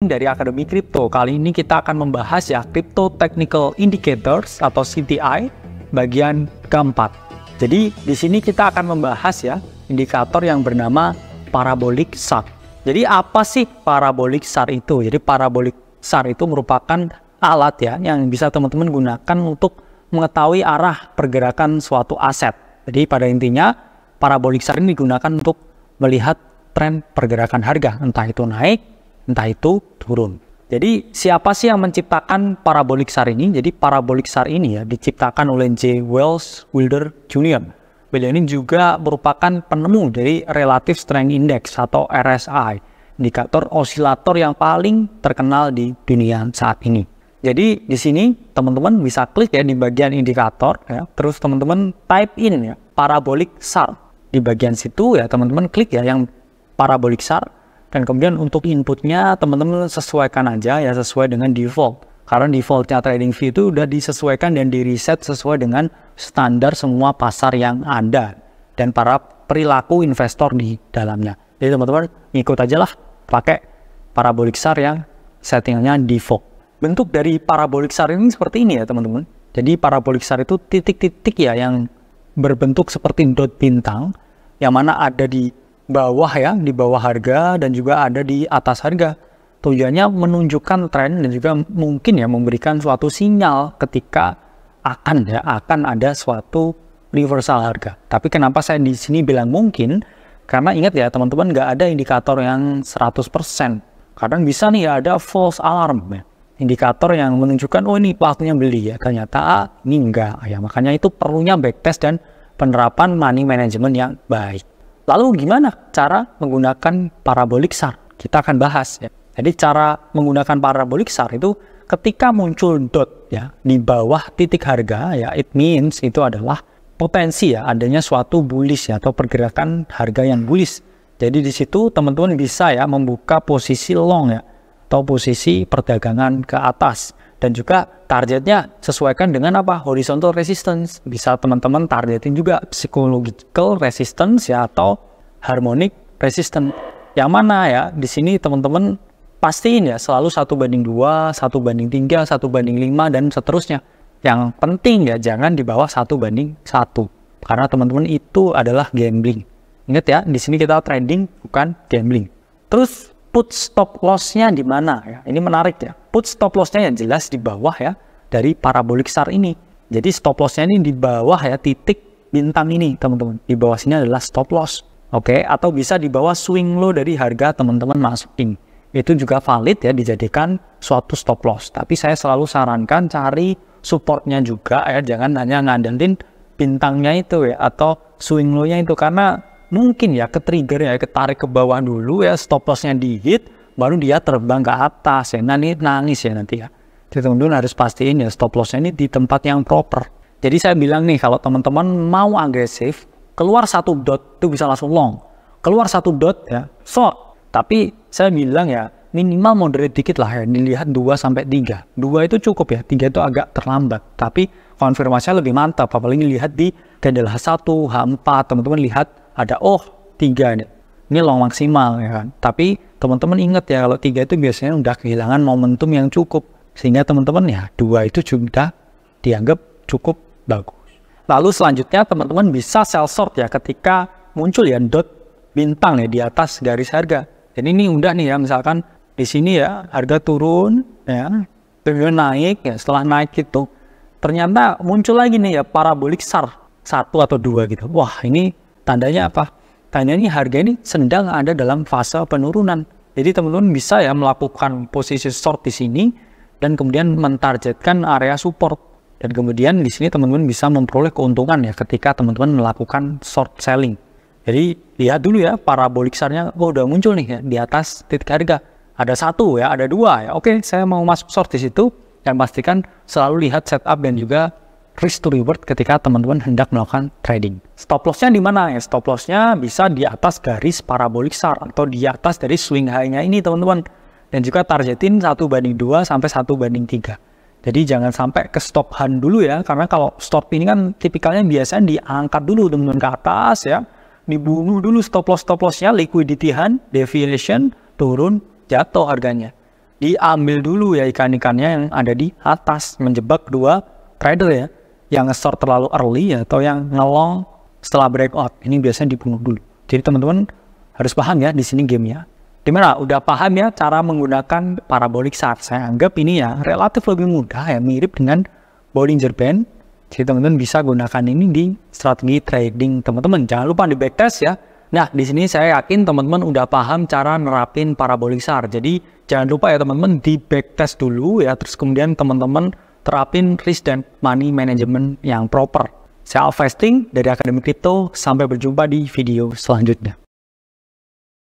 dari Akademi Kripto. Kali ini kita akan membahas ya Crypto Technical Indicators atau CTI bagian keempat. Jadi di sini kita akan membahas ya indikator yang bernama Parabolic SAR. Jadi apa sih Parabolic SAR itu? Jadi Parabolic SAR itu merupakan alat ya yang bisa teman-teman gunakan untuk mengetahui arah pergerakan suatu aset. Jadi pada intinya Parabolic SAR ini digunakan untuk melihat tren pergerakan harga, entah itu naik, entah itu turun. Jadi siapa sih yang menciptakan Parabolic SAR ini? Jadi Parabolic SAR ini ya diciptakan oleh J. Wells Wilder Jr. Beliau ini juga merupakan penemu dari Relative Strength Index atau RSI, indikator osilator yang paling terkenal di dunia saat ini. Jadi di sini teman-teman bisa klik ya di bagian indikator ya, terus teman-teman type in ya Parabolic SAR. Di bagian situ ya teman-teman klik ya yang Parabolic SAR, dan kemudian untuk inputnya teman-teman sesuaikan aja ya sesuai dengan default, karena defaultnya trading view itu udah disesuaikan dan di reset sesuai dengan standar semua pasar yang ada dan para perilaku investor di dalamnya. Jadi teman-teman ikut aja lah pakai Parabolic SAR yang settingannya default. Bentuk dari Parabolic SAR ini seperti ini ya teman-teman. Jadi Parabolic SAR itu titik-titik ya yang berbentuk seperti dot bintang, yang mana ada di bawah ya, di bawah harga dan juga ada di atas harga. Tujuannya menunjukkan tren dan juga mungkin ya memberikan suatu sinyal ketika akan ada suatu reversal harga. Tapi kenapa saya di sini bilang mungkin? Karena ingat ya teman-teman, nggak ada indikator yang 100%. Kadang bisa nih ya ada false alarm ya. Indikator yang menunjukkan oh ini waktunya beli ya, ternyata ini enggak ya. Makanya itu perlunya backtest dan penerapan money management yang baik. Lalu gimana cara menggunakan Parabolic SAR? Kita akan bahas ya. Jadi cara menggunakan Parabolic SAR itu ketika muncul dot ya di bawah titik harga ya, it means itu adalah potensi ya adanya suatu bullish ya atau pergerakan harga yang bullish. Jadi di situ teman-teman bisa ya membuka posisi long ya atau posisi perdagangan ke atas, dan juga targetnya sesuaikan dengan apa? Horizontal resistance. Bisa teman-teman targetin juga psychological resistance ya atau harmonic resistance. Yang mana ya di sini teman-teman pastiin ya selalu 1/2, 1/3, 1/5 dan seterusnya. Yang penting ya jangan di bawah 1/1. Karena teman-teman itu adalah gambling. Ingat ya, di sini kita trading bukan gambling. Terus put stop loss-nya di mana ya? Ini menarik ya. Put stop loss-nya yang jelas di bawah ya dari Parabolic SAR ini. Jadi stop loss-nya ini di bawah ya titik bintang ini, teman-teman. Di bawah sini adalah stop loss. Oke, atau bisa di bawah swing low dari harga teman-teman masukin. Itu juga valid ya dijadikan suatu stop loss. Tapi saya selalu sarankan cari supportnya juga ya, jangan hanya ngandelin bintangnya itu ya atau swing low-nya itu, karena mungkin ya ke-trigger ya, ketarik ke bawah dulu ya, stop loss-nya di-hit, baru dia terbang ke atas ya, nanti nangis ya nanti ya. Jadi teman-teman harus pastiin ya stop loss-nya ini di tempat yang proper. Jadi saya bilang nih, kalau teman-teman mau agresif, keluar 1 dot itu bisa langsung long, keluar 1 dot ya short. Tapi saya bilang ya minimal moderate dikit lah ya, dilihat 2-3. 2 itu cukup ya, 3 itu agak terlambat, tapi konfirmasinya lebih mantap. Apalagi lihat di candle H1, H4, teman-teman lihat ada 3 nih. Ini long maksimal ya kan. Tapi teman-teman ingat ya kalau 3 itu biasanya udah kehilangan momentum yang cukup. Sehingga teman-teman ya 2 itu sudah dianggap cukup bagus. Lalu selanjutnya teman-teman bisa sell short ya ketika muncul ya dot bintang ya di atas garis harga. Jadi ini udah nih ya, misalkan di sini ya harga turun ya, kemudian naik ya, setelah naik itu ternyata muncul lagi nih ya Parabolic SAR 1 atau 2 gitu. Wah, ini tandanya apa? Tandanya harga ini sedang ada dalam fase penurunan. Jadi teman-teman bisa ya melakukan posisi short di sini dan kemudian mentargetkan area support. Dan kemudian di sini teman-teman bisa memperoleh keuntungan ya ketika teman-teman melakukan short selling. Jadi lihat dulu ya Parabolic SAR-nya, oh udah muncul nih ya di atas titik harga. Ada 1 ya, ada 2 ya. Oke, saya mau masuk short di situ, dan pastikan selalu lihat setup dan juga risk to reward ketika teman-teman hendak melakukan trading. Stop loss-nya di mana ya? Stop loss-nya bisa di atas garis Parabolic SAR atau di atas dari swing high-nya ini teman-teman. Dan juga targetin 1/2 sampai 1/3. Jadi jangan sampai ke stop hand dulu ya, karena kalau stop ini kan tipikalnya biasanya diangkat dulu teman-teman ke atas ya, dibunuh dulu stop loss-nya, liquidity hand, deviation, turun, jatuh harganya. diambil dulu ya ikan-ikannya yang ada di atas, menjebak dua trader ya, yang nge-short terlalu early atau yang nge-long setelah breakout. Ini biasanya dibunuh dulu. Jadi teman-teman harus paham ya di sini gamenya. Dimana udah paham ya cara menggunakan parabolic chart. Saya anggap ini ya relatif lebih mudah ya, mirip dengan Bollinger Band. Jadi teman-teman bisa gunakan ini di strategi trading teman-teman. Jangan lupa di backtest ya. Nah, di sini saya yakin teman-teman udah paham cara nerapin parabolic chart. Jadi jangan lupa ya teman-teman di backtest dulu ya, terus kemudian teman-teman terapin risk dan money management yang proper. Saya Alvesting dari Akademi Kripto. Sampai berjumpa di video selanjutnya.